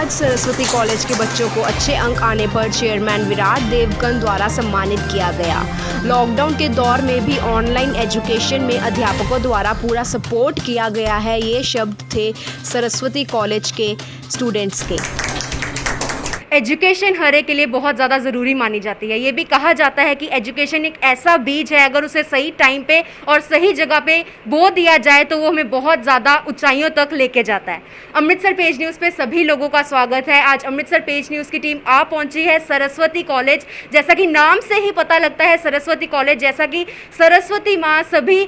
आज सरस्वती कॉलेज के बच्चों को अच्छे अंक आने पर चेयरमैन विराट देवगन द्वारा सम्मानित किया गया। लॉकडाउन के दौर में भी ऑनलाइन एजुकेशन में अध्यापकों द्वारा पूरा सपोर्ट किया गया है। ये शब्द थे सरस्वती कॉलेज के स्टूडेंट्स के। एजुकेशन हर एक के लिए बहुत ज़्यादा ज़रूरी मानी जाती है। ये भी कहा जाता है कि एजुकेशन एक ऐसा बीज है, अगर उसे सही टाइम पे और सही जगह पे बो दिया जाए तो वो हमें बहुत ज़्यादा ऊंचाइयों तक लेके जाता है। अमृतसर पेज न्यूज़ पे सभी लोगों का स्वागत है। आज अमृतसर पेज न्यूज़ की टीम आ पहुंची है सरस्वती कॉलेज। जैसा कि नाम से ही पता लगता है सरस्वती कॉलेज, जैसा कि सरस्वती माँ सभी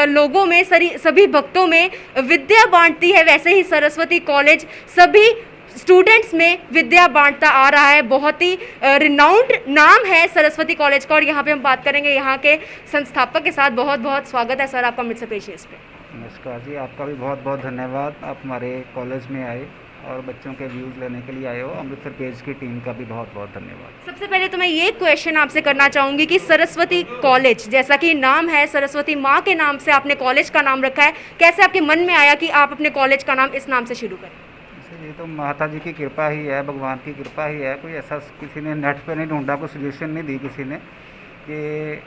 लोगों में, सभी भक्तों में विद्या बांटती है, वैसे ही सरस्वती कॉलेज सभी स्टूडेंट्स में विद्या बांटता आ रहा है। बहुत ही रिनाउंड नाम है सरस्वती कॉलेज का और यहाँ पे हम बात करेंगे यहाँ के संस्थापक के साथ। बहुत बहुत स्वागत है सर आपका अमृतसर पेज न्यूज़ पे। नमस्कार जी, आपका भी बहुत बहुत धन्यवाद। आप हमारे कॉलेज में आए और बच्चों के व्यूज़ लेने के लिए आए हो। अमृतसर पेज की टीम का भी बहुत बहुत धन्यवाद। सबसे पहले तो मैं ये क्वेश्चन आपसे करना चाहूँगी कि सरस्वती कॉलेज, जैसा कि नाम है, सरस्वती माँ के नाम से आपने कॉलेज का नाम रखा है, कैसे आपके मन में आया कि आप अपने कॉलेज का नाम इस नाम से शुरू करें? ये तो माता जी की कृपा ही है, भगवान की कृपा ही है। कोई ऐसा किसी ने नेट पे नहीं ढूंढा, कोई सजेशन नहीं दी किसी ने कि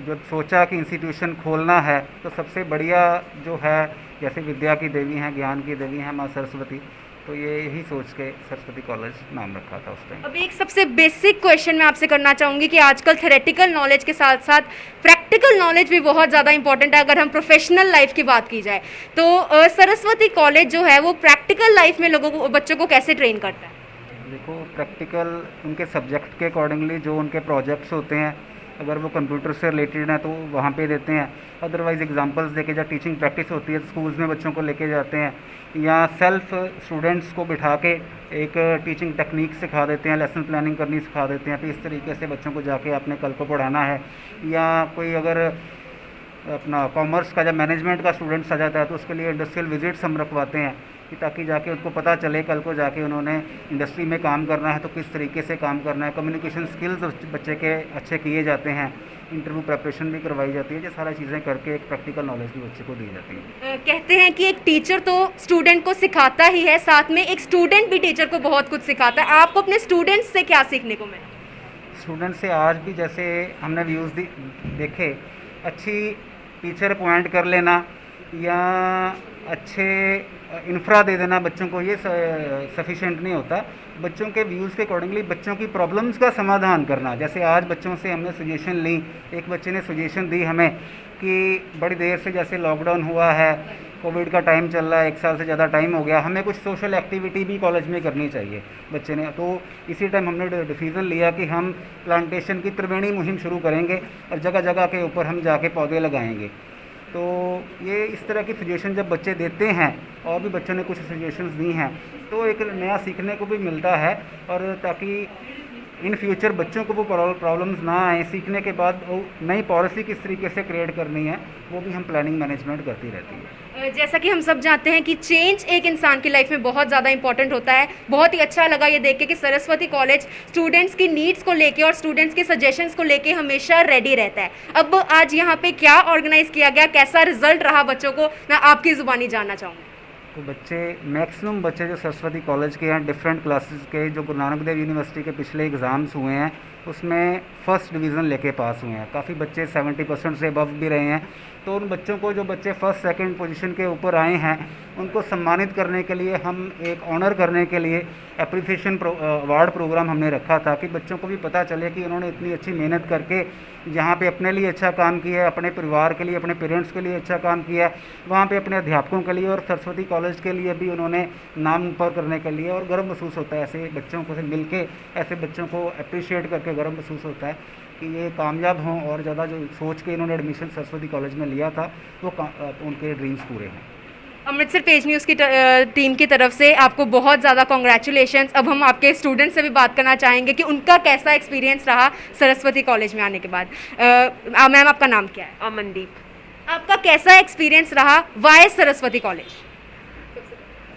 जब सोचा कि इंस्टीट्यूशन खोलना है तो सबसे बढ़िया जो है, जैसे विद्या की देवी हैं, ज्ञान की देवी हैं माँ सरस्वती, तो ये यही सोच के सरस्वती कॉलेज नाम रखा था उस टाइम। अब एक सबसे बेसिक क्वेश्चन मैं आपसे करना चाहूँगी कि आजकल थ्योरेटिकल नॉलेज के साथ साथ प्रैक्टिकल नॉलेज भी बहुत ज़्यादा इंपॉर्टेंट है। अगर हम प्रोफेशनल लाइफ की बात की जाए तो सरस्वती कॉलेज जो है वो प्रैक्टिकल लाइफ में लोगों को, बच्चों को कैसे ट्रेन करता है? देखो, प्रैक्टिकल उनके सब्जेक्ट के अकॉर्डिंगली जो उनके प्रोजेक्ट्स होते हैं, अगर वो कंप्यूटर से रिलेटेड हैं तो वहाँ पे देते हैं। अदरवाइज़ एग्जांपल्स देके जब टीचिंग प्रैक्टिस होती है स्कूल्स में बच्चों को लेके जाते हैं, या सेल्फ स्टूडेंट्स को बिठा के एक टीचिंग टेक्निक सिखा देते हैं, लेसन प्लानिंग करनी सिखा देते हैं। फिर इस तरीके से बच्चों को जाके अपने कल को पढ़ाना है। या कोई अगर अपना कॉमर्स का जब मैनेजमेंट का स्टूडेंट्स आ जाता है तो उसके लिए इंडस्ट्रियल विजिट्स हम रखवाते हैं कि ताकि जाके उनको पता चले कल को जाके उन्होंने इंडस्ट्री में काम करना है तो किस तरीके से काम करना है। कम्युनिकेशन स्किल्स बच्चे के अच्छे किए जाते हैं, इंटरव्यू प्रिपरेशन भी करवाई जाती है। ये सारा चीज़ें करके एक प्रैक्टिकल नॉलेज भी बच्चे को दी जाती है। कहते हैं कि एक टीचर तो स्टूडेंट को सिखाता ही है, साथ में एक स्टूडेंट भी टीचर को बहुत कुछ सिखाता है। आपको अपने स्टूडेंट्स से क्या सीखने को मिला? स्टूडेंट से आज भी जैसे हमने व्यूज़ देखे, अच्छी टीचर अपॉइंट कर लेना या अच्छे इंफ्रा दे देना बच्चों को, ये सफिशेंट नहीं होता। बच्चों के व्यूज़ के अकॉर्डिंगली बच्चों की प्रॉब्लम्स का समाधान करना। जैसे आज बच्चों से हमने सजेशन ली, एक बच्चे ने सजेशन दी हमें कि बड़ी देर से जैसे लॉकडाउन हुआ है, कोविड का टाइम चल रहा है, 1 साल से ज़्यादा टाइम हो गया, हमें कुछ सोशल एक्टिविटी भी कॉलेज में करनी चाहिए बच्चे ने। तो इसी टाइम हमने डिसीज़न लिया कि हम प्लांटेशन की त्रिवेणी मुहिम शुरू करेंगे और जगह जगह के ऊपर हम जाके पौधे लगाएंगे। तो ये इस तरह की सजेशन जब बच्चे देते हैं, और भी बच्चों ने कुछ सजेशंस दी हैं, तो एक नया सीखने को भी मिलता है। और ताकि इन फ्यूचर बच्चों को वो प्रॉब्लम्स ना आए, सीखने के बाद वो नई पॉलिसी किस तरीके से क्रिएट करनी है वो भी हम प्लानिंग मैनेजमेंट करती रहती है। जैसा कि हम सब जानते हैं कि चेंज एक इंसान की लाइफ में बहुत ज़्यादा इंपॉर्टेंट होता है। बहुत ही अच्छा लगा ये देख के कि सरस्वती कॉलेज स्टूडेंट्स की नीड्स को लेके और स्टूडेंट्स के सजेशंस को लेके हमेशा रेडी रहता है। अब आज यहाँ पे क्या ऑर्गेनाइज किया गया, कैसा रिजल्ट रहा बच्चों को, मैं आपकी ज़ुबानी जानना चाहूँगी। तो बच्चे, मैक्सिमम बच्चे जो सरस्वती कॉलेज के हैं, डिफरेंट क्लासेस के, जो गुरु नानक देव यूनिवर्सिटी के पिछले एग्ज़ाम्स हुए हैं उसमें फ़र्स्ट डिवीज़न लेके पास हुए हैं। काफ़ी बच्चे 70% से अबव भी रहे हैं। तो उन बच्चों को, जो बच्चे फर्स्ट सेकंड पोजीशन के ऊपर आए हैं, उनको सम्मानित करने के लिए हम एक ऑनर करने के लिए एप्रिसिएशन अवार्ड प्रोग्राम हमने रखा था कि बच्चों को भी पता चले कि उन्होंने इतनी अच्छी मेहनत करके जहाँ पे अपने लिए अच्छा काम किया है, अपने परिवार के लिए, अपने पेरेंट्स के लिए अच्छा काम किया है, वहाँ पे अपने अध्यापकों के लिए और सरस्वती कॉलेज के लिए भी उन्होंने नाम ऊपर करने के लिए। और गर्व महसूस होता है ऐसे बच्चों को से मिल के, ऐसे बच्चों को अप्रिशिएट करके गर्व महसूस होता है कि ये कामयाब हों और ज़्यादा जो सोच के इन्होंने एडमिशन सरस्वती कॉलेज में लिया था वो उनके ड्रीम्स पूरे हैं। अमृतसर पेज न्यूज़ की टीम की तरफ से आपको बहुत ज़्यादा कॉन्ग्रेचुलेशंस। अब हम आपके स्टूडेंट से भी बात करना चाहेंगे कि उनका कैसा एक्सपीरियंस रहा सरस्वती कॉलेज में आने के बाद। मैम, आपका नाम क्या है? अमनदीप। आपका कैसा एक्सपीरियंस रहा? Why Saraswati college?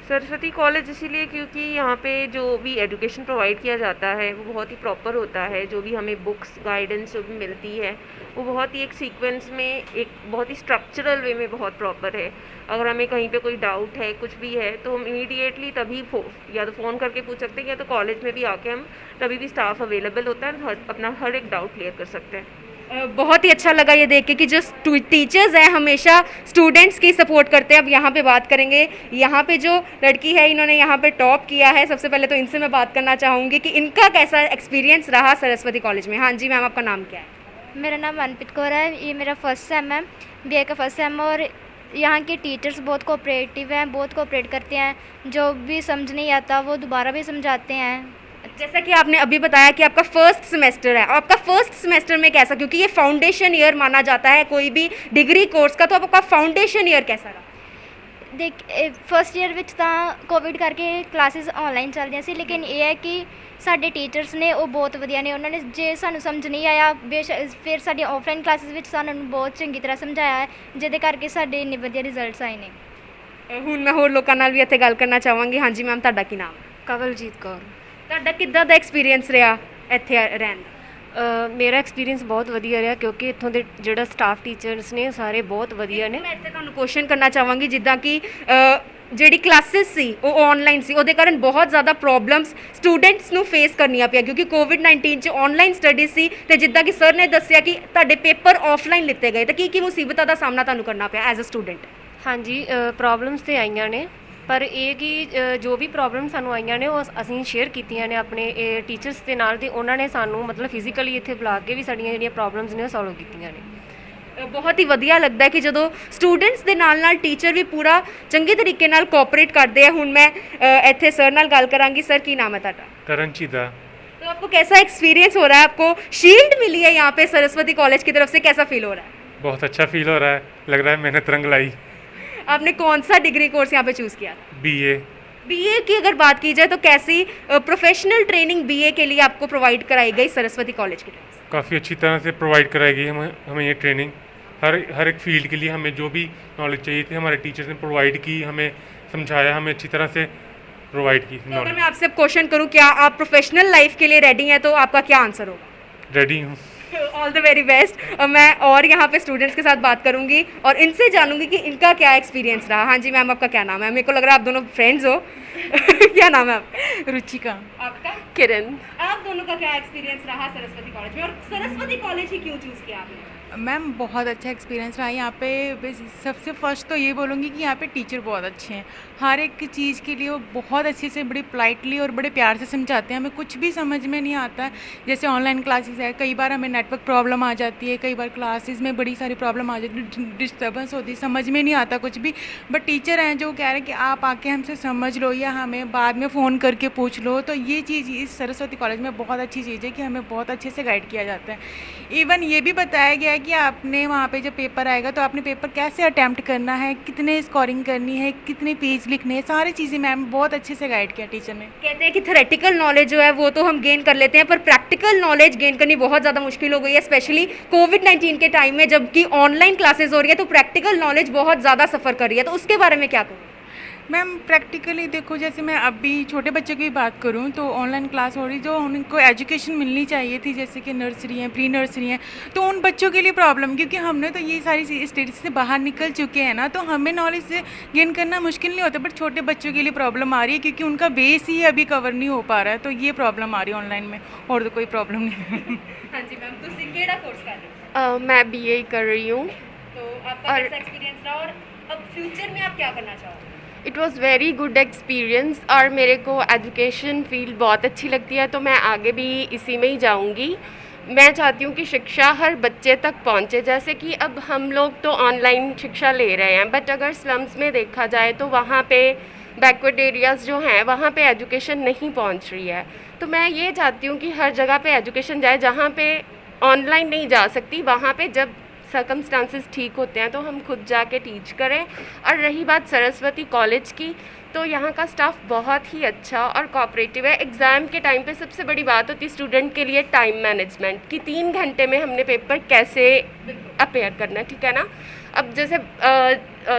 Saraswati college इसीलिए क्योंकि यहाँ पे जो भी एजुकेशन प्रोवाइड किया जाता है वो बहुत ही प्रॉपर होता है। जो भी हमें बुक्स गाइडेंस जो भी मिलती है वो बहुत ही एक सीक्वेंस में, एक बहुत ही स्ट्रक्चरल वे में बहुत प्रॉपर है। अगर हमें कहीं पे कोई डाउट है, कुछ भी है, तो हम इमीडिएटली तभी या तो फ़ोन करके पूछ सकते हैं या तो कॉलेज में भी आके हम तभी भी स्टाफ अवेलेबल होता है, अपना हर एक डाउट क्लियर कर सकते हैं। बहुत ही अच्छा लगा ये देख के कि जो टीचर्स हैं हमेशा स्टूडेंट्स की सपोर्ट करते हैं। अब यहाँ पे बात करेंगे, यहाँ पे जो लड़की है इन्होंने यहाँ पे टॉप किया है, सबसे पहले तो इनसे मैं बात करना चाहूँगी कि इनका कैसा एक्सपीरियंस रहा सरस्वती कॉलेज में। हाँ जी मैम, आपका नाम क्या है? मेरा नाम मनप्रीत कौर है, ये मेरा फर्स्ट सेम है, बीए का फर्स्ट सेम। और यहाँ के टीचर्स बहुत कोऑपरेटिव हैं, बहुत कोऑपरेट करते हैं। जो भी समझ नहीं आता वो दोबारा भी समझाते हैं। जैसा कि आपने अभी बताया कि आपका फर्स्ट सेमेस्टर है, आपका फर्स्ट सेमेस्टर में कैसा, क्योंकि ये फाउंडेशन ईयर माना जाता है कोई भी डिग्री कोर्स का, तो आपका फाउंडेशन ईयर कैसा रहा? देख फर्स्ट ईयर ਵਿੱਚ ਤਾਂ ਕੋਵਿਡ ਕਰਕੇ ਕਲਾਸਿਸ ਆਨਲਾਈਨ ਚੱਲਦੀਆਂ ਸੀ, ਲੇਕਿਨ ਇਹ ਹੈ ਕਿ ਸਾਡੇ ਟੀਚਰਸ ਨੇ ਉਹ ਬਹੁਤ ਵਧੀਆ ਨੇ। ਉਹਨਾਂ ਨੇ ਜੇ ਸਾਨੂੰ ਸਮਝ ਨਹੀਂ ਆਇਆ ਫਿਰ ਸਾਡੀ ਆਫਲਾਈਨ ਕਲਾਸਿਸ ਵਿੱਚ ਸਾਨੂੰ ਬਹੁਤ ਚੰਗੀ ਤਰ੍ਹਾਂ ਸਮਝਾਇਆ ਹੈ, ਜਿਹਦੇ ਕਰਕੇ ਸਾਡੇ ਇੰਨੇ ਵਧੀਆ ਰਿਜ਼ਲਟਸ ਆਏ ਨੇ। ਹੁਣ ਮੈਂ ਹੋਰ ਲੋਕਾਂ ਨਾਲ ਵੀ ਇੱਥੇ ਗੱਲ ਕਰਨਾ ਚਾਹਾਂਗੀ। ਹਾਂਜੀ ਮੈਮ, ਤੁਹਾਡਾ ਕੀ ਨਾਮ ਹੈ? ਕਵਲਜੀਤ ਕੌਰ। ਤੁਹਾਡਾ ਕਿੱਦਾਂ ਦਾ ਐਕਸਪੀਰੀਅੰਸ ਰਿਹਾ ਇੱਥੇ ਰਹਿਣ ਦਾ? ਮੇਰਾ ਐਕਸਪੀਰੀਅੰਸ ਬਹੁਤ ਵਧੀਆ ਰਿਹਾ ਕਿਉਂਕਿ ਇੱਥੋਂ ਦੇ ਜਿਹੜਾ ਸਟਾਫ ਟੀਚਰਸ ਨੇ ਸਾਰੇ ਬਹੁਤ ਵਧੀਆ ਨੇ। ਮੈਂ ਇੱਥੇ ਤੁਹਾਨੂੰ ਕੁਐਸਚਨ ਕਰਨਾ ਚਾਹਾਂਗੀ, ਜਿੱਦਾਂ ਕਿ ਜਿਹੜੀ ਕਲਾਸਿਸ ਸੀ ਉਹ ਆਨਲਾਈਨ ਸੀ, ਉਹਦੇ ਕਾਰਨ ਬਹੁਤ ਜ਼ਿਆਦਾ ਪ੍ਰੋਬਲਮਸ ਸਟੂਡੈਂਟਸ ਨੂੰ ਫੇਸ ਕਰਨੀਆਂ ਪਿਆ ਕਿਉਂਕਿ ਕੋਵਿਡ-19 'ਚ ਆਨਲਾਈਨ ਸਟੱਡੀ ਸੀ, ਤੇ ਜਿੱਦਾਂ ਕਿ ਸਰ ਨੇ ਦੱਸਿਆ ਕਿ ਤੁਹਾਡੇ ਪੇਪਰ ਆਫਲਾਈਨ ਲਿੱਤੇ ਗਏ, ਤਾਂ ਕੀ ਮੁਸੀਬਤਾਂ ਦਾ ਸਾਹਮਣਾ ਤੁਹਾਨੂੰ ਕਰਨਾ ਪਿਆ ਐਜ਼ ਅ ਸਟੂਡੈਂਟ? ਹਾਂਜੀ, ਪ੍ਰੋਬਲਮਸ ਤੇ ਆਈਆਂ ਨੇ, ਪਰ ਇਹ ਕਿ ਜੋ ਵੀ ਪ੍ਰੋਬਲਮ ਸਾਨੂੰ ਆਈਆਂ ਨੇ ਉਹ ਅਸੀਂ ਸ਼ੇਅਰ ਕੀਤੀਆਂ ਨੇ ਆਪਣੇ ਟੀਚਰਸ ਦੇ ਨਾਲ, ਤੇ ਉਹਨਾਂ ਨੇ ਸਾਨੂੰ ਮਤਲਬ ਫਿਜ਼ੀਕਲੀ ਇੱਥੇ ਬੁਲਾ ਕੇ ਵੀ ਸਾਡੀਆਂ ਜਿਹੜੀਆਂ ਪ੍ਰੋਬਲਮਸ ਨੇ ਉਹ ਸੋਲਵ ਕੀਤੀਆਂ ਨੇ। ਬਹੁਤ ਹੀ ਵਧੀਆ ਲੱਗਦਾ ਹੈ ਕਿ ਜਦੋਂ ਸਟੂਡੈਂਟਸ ਦੇ ਨਾਲ ਟੀਚਰ ਵੀ ਪੂਰਾ ਚੰਗੇ ਤਰੀਕੇ ਨਾਲ ਕੋਆਪਰੇਟ ਕਰਦੇ ਆ। ਹੁਣ ਮੈਂ ਇੱਥੇ ਸਰ ਨਾਲ ਗੱਲ ਕਰਾਂਗੀ। ਸਰ, ਕੀ ਨਾਮ है ਤੁਹਾਡਾ? करणचीदा। तो आपको कैसा एक्सपीरियंस हो रहा है? आपको शील्ड मिली है यहाँ पे सरस्वती कॉलेज की तरफ से, कैसा फील हो रहा है? बहुत अच्छा फील हो रहा है, लग रहा है मेहनत रंग लाई। आपने कौन सा डिग्री कोर्स यहाँ पे चूज़ किया? बीए। बीए की अगर बात की जाए तो कैसी प्रोफेशनल ट्रेनिंग बीए के लिए आपको प्रोवाइड कराई गई सरस्वती कॉलेज की तरफ से? काफ़ी अच्छी तरह से प्रोवाइड कराई गई हमें ये ट्रेनिंग। हर एक फील्ड के लिए हमें जो भी नॉलेज चाहिए थी हमारे टीचर्स ने प्रोवाइड की, हमें समझाया, हमें अच्छी तरह से प्रोवाइड की तो अगर नॉलेज। मैं आपसे क्वेश्चन करूँ, क्या आप प्रोफेशनल लाइफ के लिए रेडी हैं, तो आपका क्या आंसर होगा? रेडी हूँ। All the very best. मैं और यहाँ पे स्टूडेंट्स के साथ बात करूँगी और इनसे जानूंगी कि इनका क्या एक्सपीरियंस रहा। हाँ जी मैम, आपका क्या नाम है? मेरे को लग रहा है आप दोनों फ्रेंड्स हो। क्या नाम है आपका? रुचिका। आपका? किरण। आप दोनों का क्या एक्सपीरियंस रहा सरस्वती कॉलेज में, और सरस्वती कॉलेज ही क्यों चूज़ किया आपने? मैम बहुत अच्छा एक्सपीरियंस रहा यहाँ पे। सबसे फर्स्ट तो ये बोलूँगी कि यहाँ पे टीचर बहुत अच्छे हैं। हर एक चीज़ के लिए वो बहुत अच्छे से, बड़ी पोलाइटली और बड़े प्यार से समझाते हैं। हमें कुछ भी समझ में नहीं आता है। जैसे ऑनलाइन क्लासेस है, कई बार हमें नेटवर्क प्रॉब्लम आ जाती है, कई बार क्लासेस में बड़ी सारी प्रॉब्लम आ जाती है, डिस्टर्बेंस होती है, समझ में नहीं आता कुछ भी। बट टीचर हैं जो कह रहे हैं कि आप आके हमसे समझ लो या हमें बाद में फ़ोन करके पूछ लो। तो ये चीज़ इस सरस्वती कॉलेज में बहुत अच्छी चीज़ है कि हमें बहुत अच्छे से गाइड किया जाता है। इवन ये भी बताया गया है कि आपने वहाँ पे जब पेपर आएगा तो आपने पेपर कैसे अटैम्प्ट करना है, कितने स्कोरिंग करनी है, कितने पेज लिखने हैं, सारी चीज़ें मैम बहुत अच्छे से गाइड किया टीचर ने। कहते हैं कि थ्योरेटिकल नॉलेज जो है वो तो हम गेन कर लेते हैं, पर प्रैक्टिकल नॉलेज गेन करनी बहुत ज़्यादा मुश्किल हो गई है, स्पेशली कोविड-19 के टाइम में जबकि ऑनलाइन क्लासेस हो रही है, तो प्रैक्टिकल नॉलेज बहुत ज़्यादा सफ़र कर रही है। तो उसके बारे में क्या करूँ? मैम प्रैक्टिकली देखो, जैसे मैं अभी छोटे बच्चों की बात करूं तो ऑनलाइन क्लास हो रही, जो उनको एजुकेशन मिलनी चाहिए थी जैसे कि नर्सरी है, प्री नर्सरी है, तो उन बच्चों के लिए प्रॉब्लम, क्योंकि हमने तो ये सारी स्टेट्स से बाहर निकल चुके हैं ना, तो हमें नॉलेज गेन करना मुश्किल नहीं होता। बट छोटे बच्चों के लिए प्रॉब्लम आ रही है क्योंकि उनका बेस ही अभी कवर नहीं हो पा रहा है, तो ये प्रॉब्लम आ रही है ऑनलाइन में, और तो कोई प्रॉब्लम नहीं। हाँ जी मैम, तुसी केड़ा कोर्स कर रहे हो? मैं बीए कर रही हूँ। तो आपका कैसा एक्सपीरियंस रहा और अब फ्यूचर में आप क्या करना चाहोगे? It was very good experience और मेरे को एजुकेशन फील्ड बहुत अच्छी लगती है, तो मैं आगे भी इसी में ही जाऊंगी। मैं चाहती हूँ कि शिक्षा हर बच्चे तक पहुँचे। जैसे कि अब हम लोग तो ऑनलाइन शिक्षा ले रहे हैं, बट अगर स्लम्स में देखा जाए तो वहाँ पे बैकवर्ड एरियाज़ जो हैं वहाँ पे एजुकेशन नहीं पहुँच रही है। तो मैं ये चाहती हूँ कि हर जगह पे एजुकेशन जाए, जहाँ पे ऑनलाइन नहीं जा सकती वहाँ पे जब सर्कमस्टांसिस ठीक होते हैं तो हम खुद जाके टीच करें। और रही बात सरस्वती कॉलेज की, तो यहाँ का स्टाफ बहुत ही अच्छा और कोऑपरेटिव है। एग्ज़ाम के टाइम पे सबसे बड़ी बात होती है स्टूडेंट के लिए टाइम मैनेजमेंट, कि 3 घंटे में हमने पेपर कैसे अपेयर करना है, ठीक है ना। अब जैसे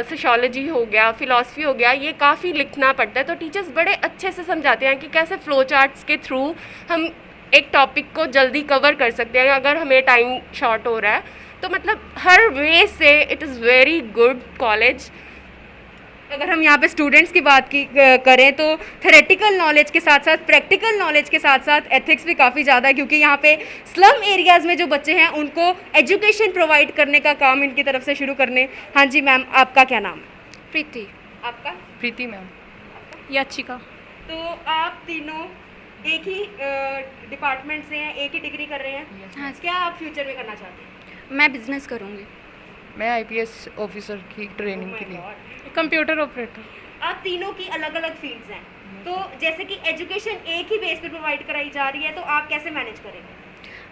सोशियोलॉजी हो गया, फ़िलासफ़ी हो गया, ये काफ़ी लिखना पड़ता है, तो टीचर्स बड़े अच्छे से समझाते हैं कि कैसे फ़्लो चार्ट्स के थ्रू हम एक टॉपिक को जल्दी कवर कर सकते हैं अगर हमें टाइम शॉर्ट हो रहा है। तो मतलब हर वे से it is very good college. अगर हम यहाँ पे स्टूडेंट्स की बात करें तो थेरेटिकल नॉलेज के साथ साथ प्रैक्टिकल नॉलेज के साथ साथ एथिक्स भी काफ़ी ज़्यादा है, क्योंकि यहाँ पे स्लम एरियाज़ में जो बच्चे हैं उनको एजुकेशन प्रोवाइड करने का काम इनकी तरफ से शुरू करने। हाँ जी मैम, आपका क्या नाम है? प्रीति। आपका? प्रीति मैम। याचिका। तो आप तीनों एक ही डिपार्टमेंट से हैं, एक ही डिग्री कर रहे हैं। हाँ। क्या आप फ्यूचर में करना चाहते हैं? मैं बिजनेस करूँगी। मैं आईपीएस ऑफिसर की ट्रेनिंग के लिए। Computer operator. आप तीनों की अलग अलग फील्ड्स हैं, तो जैसे कि एजुकेशन एक ही बेस पे प्रोवाइड कराई जा रही है, तो आप कैसे मैनेज करेंगे?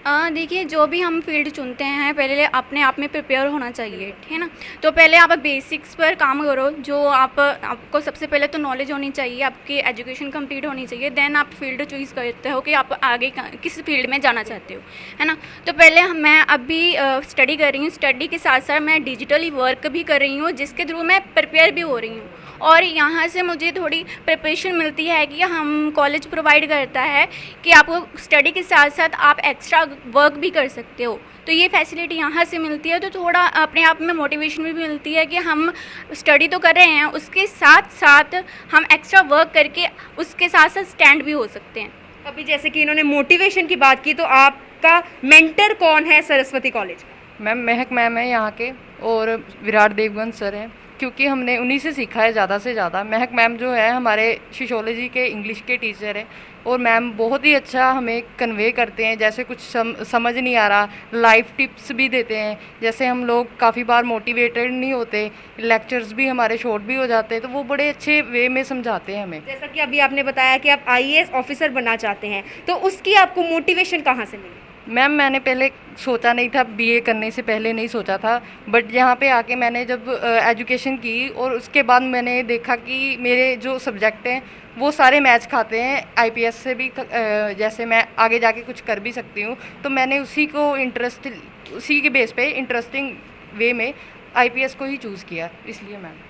देखिए, जो भी हम फील्ड चुनते हैं पहले अपने आप में प्रिपेयर होना चाहिए, ठीक है ना। तो पहले आप बेसिक्स पर काम करो, जो आपको सबसे पहले तो नॉलेज होनी चाहिए, आपकी एजुकेशन कंप्लीट होनी चाहिए, देन आप फील्ड चूज़ करते हो कि आप आगे किस फील्ड में जाना चाहते हो, है ना। तो पहले मैं अभी स्टडी कर रही हूँ, स्टडी के साथ साथ मैं डिजिटली वर्क भी कर रही हूँ, जिसके थ्रू मैं प्रिपेयर भी हो रही हूँ। और यहाँ से मुझे थोड़ी प्रिपरेशन मिलती है कि हम कॉलेज प्रोवाइड करता है कि आपको स्टडी के साथ साथ आप एक्स्ट्रा वर्क भी कर सकते हो, तो ये फैसिलिटी यहाँ से मिलती है। तो थोड़ा अपने आप में मोटिवेशन भी मिलती है कि हम स्टडी तो कर रहे हैं, उसके साथ साथ हम एक्स्ट्रा वर्क करके उसके साथ साथ स्टैंड भी हो सकते हैं। अभी जैसे कि इन्होंने मोटिवेशन की बात की, तो आपका मेंटर कौन है सरस्वती कॉलेज? मैम महक मैम है यहाँ के, और विराट देवगन सर हैं, क्योंकि हमने उन्हीं से सीखा है ज़्यादा से ज़्यादा। महक मैम जो है हमारे सोशियोलॉजी के इंग्लिश के टीचर हैं, और मैम बहुत ही अच्छा हमें कन्वे करते हैं, जैसे कुछ समझ नहीं आ रहा लाइफ टिप्स भी देते हैं। जैसे हम लोग काफ़ी बार मोटिवेटेड नहीं होते, लेक्चर्स भी हमारे शॉर्ट भी हो जाते हैं, तो वो बड़े अच्छे वे में समझाते हैं हमें। जैसा कि अभी आपने बताया कि आप आईएएस ऑफिसर बनना चाहते हैं, तो उसकी आपको मोटिवेशन कहाँ से मिली? मैम मैंने पहले सोचा नहीं था, बीए करने से पहले नहीं सोचा था, बट यहाँ पे आके मैंने जब एजुकेशन की और उसके बाद मैंने देखा कि मेरे जो सब्जेक्ट हैं वो सारे मैच खाते हैं आईपीएस से भी, जैसे मैं आगे जाके कुछ कर भी सकती हूँ। तो मैंने उसी के बेस पे इंटरेस्टिंग वे में आईपीएस को ही चूज़ किया, इसलिए मैम।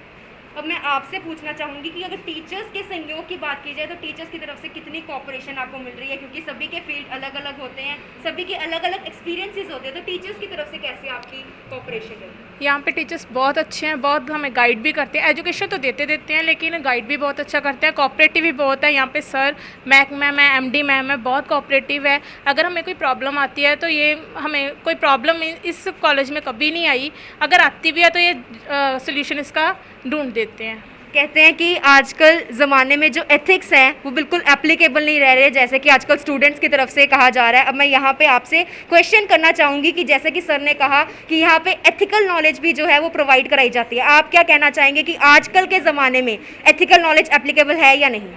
अब मैं आपसे पूछना चाहूँगी कि अगर टीचर्स के सहयोग की बात की जाए तो टीचर्स की तरफ से कितनी कोऑपरेशन आपको मिल रही है, क्योंकि सभी के फील्ड अलग अलग होते हैं, सभी के अलग अलग एक्सपीरियंसेस होते हैं, तो टीचर्स की तरफ से कैसे आपकी कोऑपरेशन है? यहाँ पे टीचर्स बहुत अच्छे हैं, बहुत हमें गाइड भी करते हैं। एजुकेशन तो देते हैं, लेकिन गाइड भी बहुत अच्छा करते हैं, कोऑपरेटिव भी बहुत है। यहाँ पे सर मैक मैम है, एमडी मैम है, बहुत कोऑपरेटिव है। अगर हमें कोई प्रॉब्लम आती है तो ये हमें कोई प्रॉब्लम इस कॉलेज में कभी नहीं आई, अगर आती भी है तो ये सोल्यूशन इसका ढूंढ देते हैं। कहते हैं कि आजकल ज़माने में जो एथिक्स हैं वो बिल्कुल एप्लीकेबल नहीं रह रहे, जैसे कि आजकल स्टूडेंट्स की तरफ से कहा जा रहा है। अब मैं यहाँ पे आपसे क्वेश्चन करना चाहूँगी कि जैसे कि सर ने कहा कि यहाँ पे एथिकल नॉलेज भी जो है वो प्रोवाइड कराई जाती है, आप क्या कहना चाहेंगे कि आजकल के ज़माने में एथिकल नॉलेज एप्लीकेबल है या नहीं?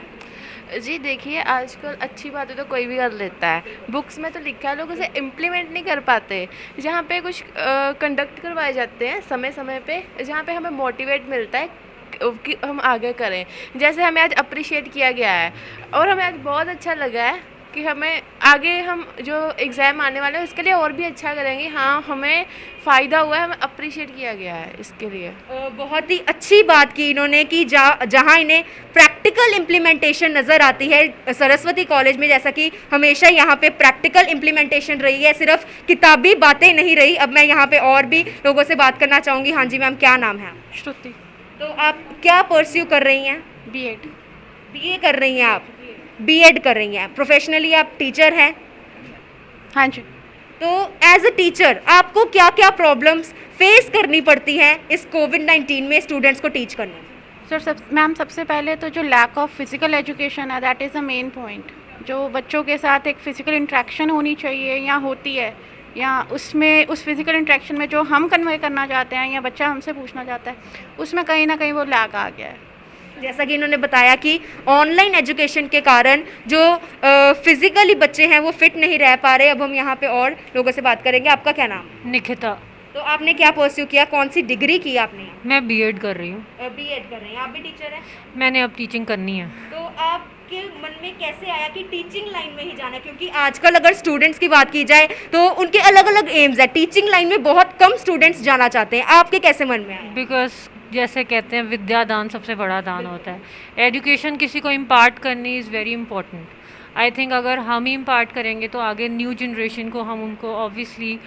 जी देखिए, आजकल अच्छी बातें तो कोई भी कर लेता है, बुक्स में तो लिखा है, लोग उसे इम्प्लीमेंट नहीं कर पाते। जहाँ पे कुछ कंडक्ट करवाए जाते हैं समय समय पे, जहाँ पे हमें मोटिवेट मिलता है कि हम आगे करें। जैसे हमें आज अप्रिशिएट किया गया है और हमें आज बहुत अच्छा लगा है कि हमें आगे हम जो एग्ज़ाम आने वाले हैं उसके लिए और भी अच्छा करेंगे। हाँ, हमें फ़ायदा हुआ है, हमें अप्रिशिएट किया गया है इसके लिए। बहुत ही अच्छी बात की इन्होंने कि जहाँ इन्हें प्रैक्टिकल इम्प्लीमेंटेशन नज़र आती है सरस्वती कॉलेज में, जैसा कि हमेशा यहाँ पे प्रैक्टिकल इम्प्लीमेंटेशन रही है, सिर्फ किताबी बातें नहीं रही। अब मैं यहाँ पे और भी लोगों से बात करना चाहूँगी। हाँ जी मैम, क्या नाम है? श्रुति। तो आप क्या परस्यू कर रही हैं? बीएड। बीए कर रही हैं आप? बीएड कर रही हैं। प्रोफेशनली आप टीचर हैं? हाँ जी। तो एज अ टीचर आपको क्या क्या प्रॉब्लम्स फेस करनी पड़ती हैं इस कोविड-19 में स्टूडेंट्स को टीच करने में? मैम सबसे पहले तो जो लैक ऑफ फिजिकल एजुकेशन है, that is the main point. जो बच्चों के साथ एक फ़िज़िकल इंट्रैक्शन होनी चाहिए या होती है, या उसमें उस फिज़िकल इंट्रैक्शन में जो हम कन्वे करना चाहते हैं या बच्चा हमसे पूछना चाहता है, उसमें कहीं ना कहीं वो लैग आ गया है। जैसा कि इन्होंने बताया कि ऑनलाइन एजुकेशन के कारण जो फिज़िकली बच्चे हैं वो फिट नहीं रह पा रहे। अब हम यहाँ पे और लोगों से बात करेंगे। आपका क्या नाम? निकिता। तो आपने क्या परस्यू किया, कौन सी डिग्री की आपने? मैं बीएड कर रही हूँ। बीएड कर रहे हैं, आप भी टीचर हैं? मैंने अब टीचिंग करनी है। तो आपके मन में कैसे आया कि टीचिंग लाइन में ही जाना है? क्योंकि आजकल अगर स्टूडेंट्स की बात की जाए तो उनके अलग अलग एम्स है, टीचिंग लाइन में बहुत कम स्टूडेंट्स जाना चाहते हैं, आपके कैसे मन में आया? बिकॉज जैसे कहते हैं विद्या दान सबसे बड़ा दान होता है। एजुकेशन किसी को इम्पार्ट करनी is very important. I think अगर हम ही इम्पार्ट करेंगे तो आगे न्यू जनरेशन को हम उनको ऑब्वियसली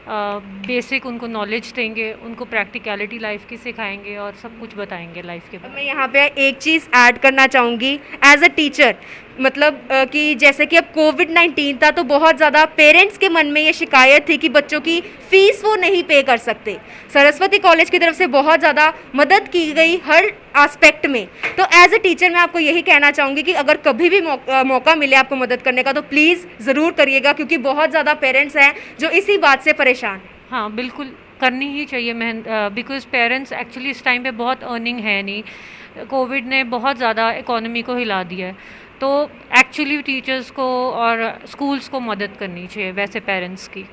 बेसिक उनको नॉलेज देंगे, उनको प्रैक्टिकलिटी लाइफ की सिखाएंगे और सब कुछ बताएंगे लाइफ के बारे में। मैं यहाँ पे एक चीज़ ऐड करना चाहूँगी एज अ टीचर, मतलब कि जैसे कि अब कोविड-19 था तो बहुत ज़्यादा पेरेंट्स के मन में ये शिकायत थी कि बच्चों की फ़ीस वो नहीं पे कर सकते। सरस्वती कॉलेज की तरफ से बहुत ज़्यादा मदद की गई हर एस्पेक्ट में। तो एज अ टीचर मैं आपको यही कहना चाहूँगी कि अगर कभी भी मौका मिले आपको मदद करने का तो प्लीज़ ज़रूर करिएगा, क्योंकि बहुत ज़्यादा पेरेंट्स हैं जो इसी बात से परेशान हैं। हाँ बिल्कुल करनी ही चाहिए मेहनत, बिकॉज पेरेंट्स एक्चुअली इस टाइम पे बहुत अर्निंग है नहीं। कोविड ने बहुत ज़्यादा इकोनॉमी को हिला दिया है, तो एक्चुअली टीचर्स को और स्कूल्स को मदद करनी चाहिए वैसे पेरेंट्स की।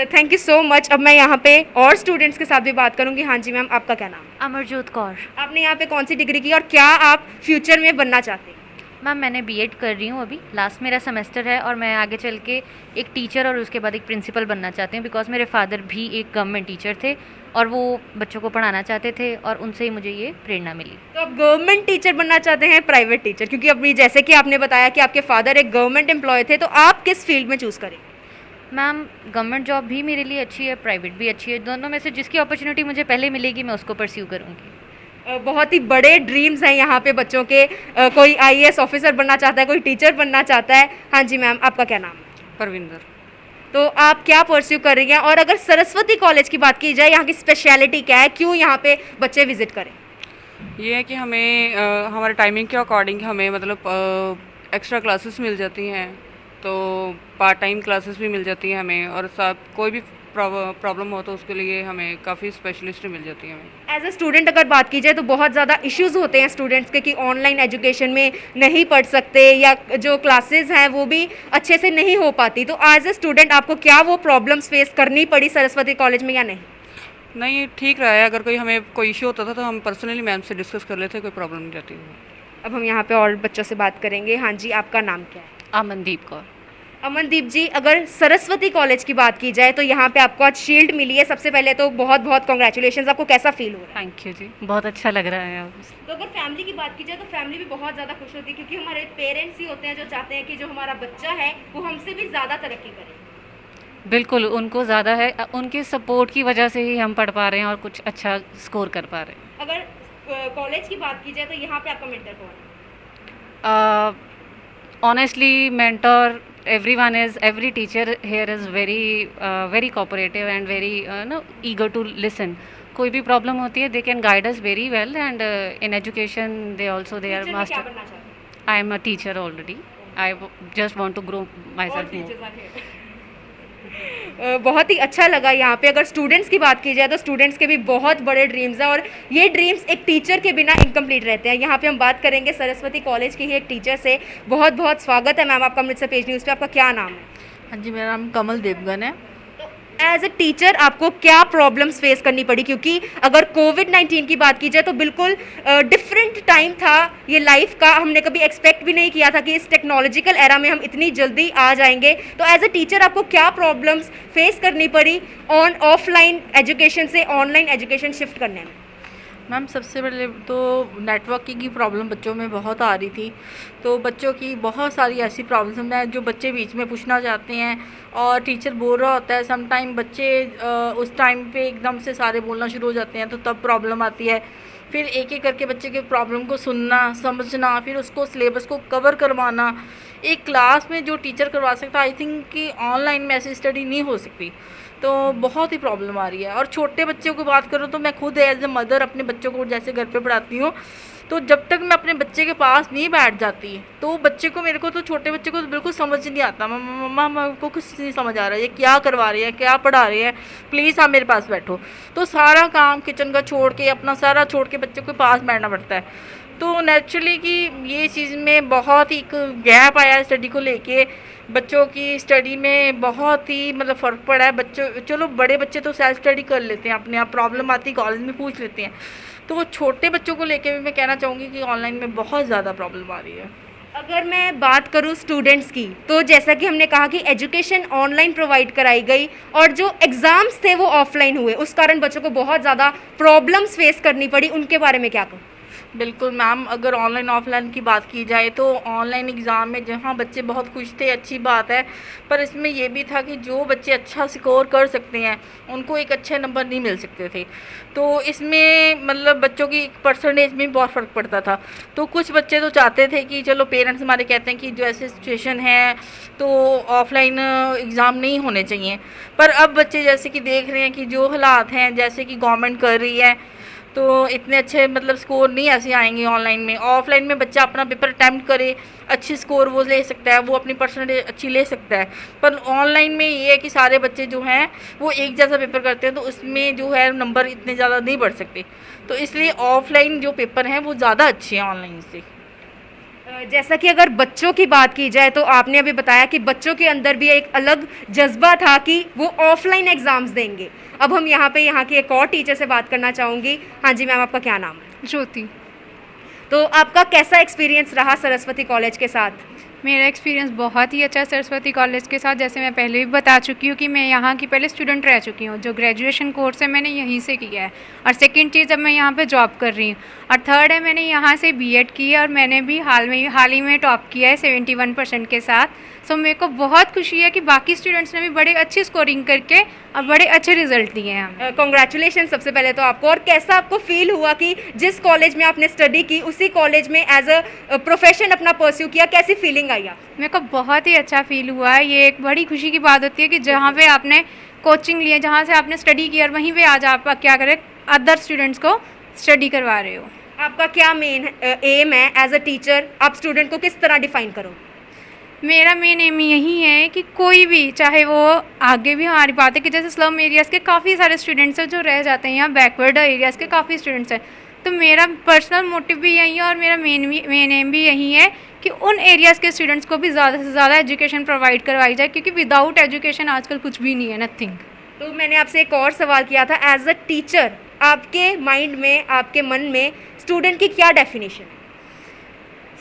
Thank you so much. अब मैं यहाँ पे और स्टूडेंट्स के साथ भी बात करूँगी। हाँ जी मैम, आपका क्या नाम? अमरजोत कौर। आपने यहाँ पे कौन सी डिग्री की और क्या आप फ्यूचर में बनना चाहते हैं? मैम मैंने बीएड कर रही हूँ, अभी लास्ट मेरा सेमेस्टर है और मैं आगे चल के एक टीचर और उसके बाद एक प्रिंसिपल बनना चाहती हूँ। बिकॉज मेरे फादर भी एक गवर्नमेंट टीचर थे और वो बच्चों को पढ़ाना चाहते थे और उनसे ही मुझे ये प्रेरणा मिली। तो आप गवर्नमेंट टीचर बनना चाहते हैं प्राइवेट टीचर? क्योंकि अभी जैसे कि आपने बताया कि आपके फादर एक गवर्नमेंट एम्प्लॉय थे, तो आप किस फील्ड में चूज़ करें? मैम गवर्नमेंट जॉब भी मेरे लिए अच्छी है, प्राइवेट भी अच्छी है, दोनों में से जिसकी अपॉर्चुनिटी मुझे पहले मिलेगी मैं उसको परस्यू करूँगी। बहुत ही बड़े ड्रीम्स हैं यहाँ पे बच्चों के। कोई आईएएस ऑफिसर बनना चाहता है, कोई टीचर बनना चाहता है। हाँ जी मैम, आपका क्या नाम है? परविंदर। तो आप क्या परस्यू कर रही हैं? और अगर सरस्वती कॉलेज की बात की जाए, यहाँ की स्पेशलिटी क्या है, क्यों यहाँ पे बच्चे विजिट करें? ये है कि हमें हमारे टाइमिंग के अकॉर्डिंग हमें मतलब एक्स्ट्रा क्लासेस मिल जाती हैं, तो पार्ट टाइम क्लासेस भी मिल जाती हैं हमें, और साथ कोई भी प्रॉब्लम हो तो उसके लिए हमें काफ़ी स्पेशलिस्ट मिल जाती है हमें। एज अ स्टूडेंट अगर बात की जाए तो बहुत ज़्यादा इश्यूज होते हैं स्टूडेंट्स के कि ऑनलाइन एजुकेशन में नहीं पढ़ सकते या जो क्लासेस हैं वो भी अच्छे से नहीं हो पाती। तो एज अ स्टूडेंट आपको क्या वो प्रॉब्लम्स फेस करनी पड़ी सरस्वती कॉलेज में या नहीं? नहीं, ठीक रहा है। अगर कोई हमें कोई इशू होता था तो हम पर्सनली मैम से डिस्कस कर लेते, कोई प्रॉब्लम नहीं रहती। अब हम यहाँ पे और बच्चों से बात करेंगे। हाँ जी, आपका नाम क्या है? अमनदीप कौर। अमनदीप जी, अगर सरस्वती कॉलेज की बात की जाए तो यहाँ पे आपको आज शील्ड मिली है, सबसे पहले तो बहुत बहुत कॉन्ग्रेचुलेशंस। आपको कैसा फील हो रहा है? थैंक यू जी, बहुत अच्छा लग रहा है। तो अगर फैमिली की बात की जाए तो फैमिली भी बहुत ज़्यादा खुश होती है, क्योंकि हमारे पेरेंट्स ही होते हैं जो चाहते हैं कि जो हमारा बच्चा है वो हमसे भी ज़्यादा तरक्की करे। बिल्कुल, उनको ज़्यादा है, उनके सपोर्ट की वजह से ही हम पढ़ पा रहे हैं और कुछ अच्छा स्कोर कर पा रहे हैं। अगर कॉलेज की बात की जाए तो यहाँ पे आपका मेंटर कौन है? Honestly, mentor, every teacher here is very cooperative and very eager to listen. कोई भी प्रॉब्लम होती है, they can guide us very well, and in education they are master. I am a teacher already. I just want to grow myself more. बहुत ही अच्छा लगा यहाँ पे। अगर स्टूडेंट्स की बात की जाए तो स्टूडेंट्स के भी बहुत बड़े ड्रीम्स हैं और ये ड्रीम्स एक टीचर के बिना इनकम्प्लीट रहते हैं। यहाँ पे हम बात करेंगे सरस्वती कॉलेज की ही एक टीचर से। बहुत बहुत स्वागत है मैम आपका अमृतसर पेज न्यूज़ पे। आपका क्या नाम है? हाँ जी, मेरा नाम कमल देवगन है। एज अ टीचर आपको क्या प्रॉब्लम्स फेस करनी पड़ी? क्योंकि अगर कोविड-19 की बात की जाए तो बिल्कुल डिफरेंट टाइम था ये लाइफ का। हमने कभी एक्सपेक्ट भी नहीं किया था कि इस टेक्नोलॉजिकल एरा में हम इतनी जल्दी आ जाएंगे। तो एज अ टीचर आपको क्या प्रॉब्लम्स फेस करनी पड़ी ऑफलाइन एजुकेशन से ऑनलाइन एजुकेशन शिफ्ट करने में? मैम सबसे पहले तो नेटवर्किंग की प्रॉब्लम बच्चों में बहुत आ रही थी, तो बच्चों की बहुत सारी ऐसी प्रॉब्लम्स हैं जो बच्चे बीच में पूछना चाहते हैं और टीचर बोल रहा होता है। सम टाइम बच्चे उस टाइम पे एकदम से सारे बोलना शुरू हो जाते हैं, तो तब प्रॉब्लम आती है। फिर एक एक करके बच्चे के प्रॉब्लम को सुनना, समझना, फिर उसको सिलेबस को कवर करवाना। एक क्लास में जो टीचर करवा सकता, आई थिंक कि ऑनलाइन में ऐसी स्टडी नहीं हो सकती, तो बहुत ही प्रॉब्लम आ रही है। और छोटे बच्चों की बात करूँ तो मैं खुद एज ए मदर अपने बच्चों को जैसे घर पे पढ़ाती हूँ, तो जब तक मैं अपने बच्चे के पास नहीं बैठ जाती तो बच्चे को, मेरे को तो छोटे बच्चे को तो बिल्कुल समझ नहीं आता। मम्मा मेरे को कुछ नहीं समझ आ रहा है, ये क्या करवा रही है, क्या पढ़ा रही है, प्लीज़ आप मेरे पास बैठो। तो सारा काम किचन का छोड़ के, अपना सारा छोड़ के बच्चों के पास बैठना पड़ता है। तो नेचुरली कि ये चीज़ में बहुत ही एक गैप आया है स्टडी को लेके, बच्चों की स्टडी में बहुत ही मतलब फ़र्क पड़ा है। बच्चों, चलो बड़े बच्चे तो सेल्फ स्टडी कर लेते हैं, अपने आप प्रॉब्लम आती कॉलेज में पूछ लेते हैं, तो वो छोटे बच्चों को लेके भी मैं कहना चाहूँगी कि ऑनलाइन में बहुत ज़्यादा प्रॉब्लम आ रही है। अगर मैं बात करूं स्टूडेंट्स की, तो जैसा कि हमने कहा कि एजुकेशन ऑनलाइन प्रोवाइड कराई गई और जो एग्ज़ाम्स थे वो ऑफलाइन हुए, उस कारण बच्चों को बहुत ज़्यादा प्रॉब्लम्स फेस करनी पड़ी, उनके बारे में क्या कहूँ? बिल्कुल मैम, अगर ऑनलाइन ऑफलाइन की बात की जाए तो ऑनलाइन एग्ज़ाम में जहाँ बच्चे बहुत खुश थे, अच्छी बात है, पर इसमें ये भी था कि जो बच्चे अच्छा स्कोर कर सकते हैं उनको एक अच्छे नंबर नहीं मिल सकते थे। तो इसमें मतलब बच्चों की परसेंटेज में बहुत फ़र्क पड़ता था। तो कुछ बच्चे तो चाहते थे कि चलो पेरेंट्स हमारे कहते हैं कि जो ऐसे सिचुएशन है तो ऑफलाइन एग्ज़ाम नहीं होने चाहिए, पर अब बच्चे जैसे कि देख रहे हैं कि जो हालात हैं, जैसे कि गवर्नमेंट कर रही है, तो इतने अच्छे मतलब स्कोर नहीं ऐसे आएंगे ऑनलाइन में। ऑफलाइन में बच्चा अपना पेपर अटैम्प्ट करे, अच्छी स्कोर वो ले सकता है, वो अपनी परसेंटेज अच्छी ले सकता है। पर ऑनलाइन में ये है कि सारे बच्चे जो हैं वो एक जैसा पेपर करते हैं, तो उसमें जो है नंबर इतने ज़्यादा नहीं बढ़ सकते। तो इसलिए ऑफलाइन जो पेपर हैं वो ज़्यादा अच्छे हैं ऑनलाइन से। जैसा कि अगर बच्चों की बात की जाए तो आपने अभी बताया कि बच्चों के अंदर भी एक अलग जज्बा था कि वो ऑफलाइन एग्ज़ाम्स देंगे। अब हम यहाँ की एक और टीचर से बात करना चाहूँगी। हाँ जी मैम, आपका क्या नाम है? ज्योति। तो आपका कैसा एक्सपीरियंस रहा सरस्वती कॉलेज के साथ? मेरा एक्सपीरियंस बहुत ही अच्छा है सरस्वती कॉलेज के साथ। जैसे मैं पहले भी बता चुकी हूँ कि मैं यहाँ की पहले स्टूडेंट रह चुकी हूँ, जो ग्रेजुएशन कोर्स है मैंने यहीं से किया है, और सेकंड चीज़ अब मैं यहाँ पे जॉब कर रही हूँ, और थर्ड है मैंने यहाँ से बीएड की है और मैंने भी हाल ही में टॉप किया है 71% के साथ। सो मेरे को बहुत खुशी है कि बाकी स्टूडेंट्स ने भी बड़े अच्छी स्कोरिंग करके और बड़े अच्छे रिजल्ट दिए हैं। कॉन्ग्रेचुलेशन सबसे पहले तो आपको। और कैसा आपको फील हुआ कि जिस कॉलेज में आपने स्टडी की उसी कॉलेज में एज अ प्रोफेशन अपना परस्यू किया, कैसी फीलिंग आई आपको? मेरे को बहुत ही अच्छा फील हुआ है। ये एक बड़ी खुशी की बात होती है कि जहाँ पे आपने कोचिंग ली है, जहाँ से आपने स्टडी किया, और वहीं पे आज आप क्या करें अदर स्टूडेंट्स को स्टडी करवा रहे हो। आपका क्या मेन एम है एज अ टीचर? आप स्टूडेंट को किस तरह डिफाइन करो? मेरा मेन एम यही है कि कोई भी, चाहे वो आगे भी हमारी बात है कि जैसे स्लम एरियाज़ के काफ़ी सारे स्टूडेंट्स हैं जो रह जाते हैं, यहाँ बैकवर्ड एरियाज़ के काफ़ी स्टूडेंट्स हैं, तो मेरा पर्सनल मोटिव भी यही है और मेरा मेन एम भी यही है कि उन एरियाज़ के स्टूडेंट्स को भी ज़्यादा से ज़्यादा एजुकेशन प्रोवाइड करवाई जाए, क्योंकि विदाउट एजुकेशन आजकल कुछ भी नहीं है, नथिंग। तो मैंने आपसे एक और सवाल किया था, एज अ टीचर आपके माइंड में, आपके मन में स्टूडेंट की क्या डेफिनेशन है?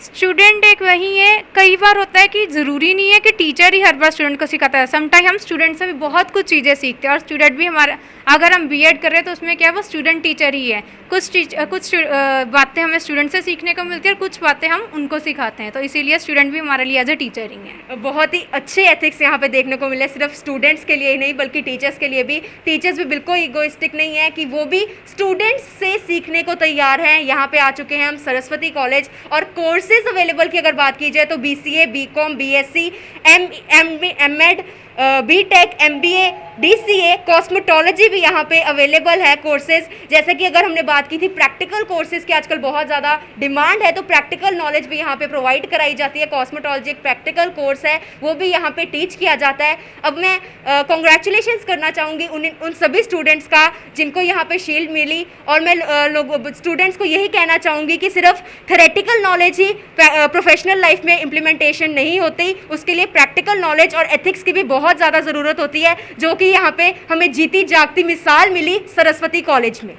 स्टूडेंट एक वही है, कई बार होता है कि ज़रूरी नहीं है कि टीचर ही हर बार स्टूडेंट को सिखाता है, समटाइम हम स्टूडेंट से भी बहुत कुछ चीज़ें सीखते हैं, और स्टूडेंट भी हमारा, अगर हम बीएड कर रहे हैं तो उसमें क्या है, वो स्टूडेंट टीचर ही है। कुछ बातें हमें स्टूडेंट से सीखने को मिलती है और कुछ बातें हम उनको सिखाते हैं, तो इसीलिए स्टूडेंट भी हमारे लिए एज ए टीचर ही है। बहुत ही अच्छे एथिक्स यहाँ पे देखने को मिले, सिर्फ स्टूडेंट्स के लिए ही नहीं बल्कि टीचर्स के लिए भी। टीचर्स भी बिल्कुल ईगोइस्टिक नहीं है कि वो भी स्टूडेंट्स से सीखने को तैयार हैं। यहाँ पे आ चुके हैं हम सरस्वती कॉलेज, और कोर्सेज अवेलेबल की अगर बात की जाए तो BCA, BCom, BSc, MEd, BTech, MBA, DCA, cosmetology भी यहाँ पे अवेलेबल है कोर्सेज। जैसे कि अगर हमने बात की थी प्रैक्टिकल कोर्सेज की आजकल बहुत ज़्यादा डिमांड है, तो प्रैक्टिकल नॉलेज भी यहाँ पे प्रोवाइड कराई जाती है। कॉस्मेटोलॉजी एक प्रैक्टिकल कोर्स है, वो भी यहाँ पे टीच किया जाता है। अब मैं कॉन्ग्रेचुलेशंस करना चाहूँगी उन सभी स्टूडेंट्स का जिनको यहाँ पे शील्ड मिली, और मैं स्टूडेंट्स को यही कहना चाहूँगी कि सिर्फ थेरेटिकल नॉलेज ही प्रोफेशनल लाइफ में इम्प्लीमेंटेशन नहीं होती, उसके लिए प्रैक्टिकल नॉलेज और एथिक्स की भी बहुत ज़्यादा ज़रूरत होती है, जो कि यहाँ पे हमें जीती जागती मिसाल मिली सरस्वती कॉलेज में।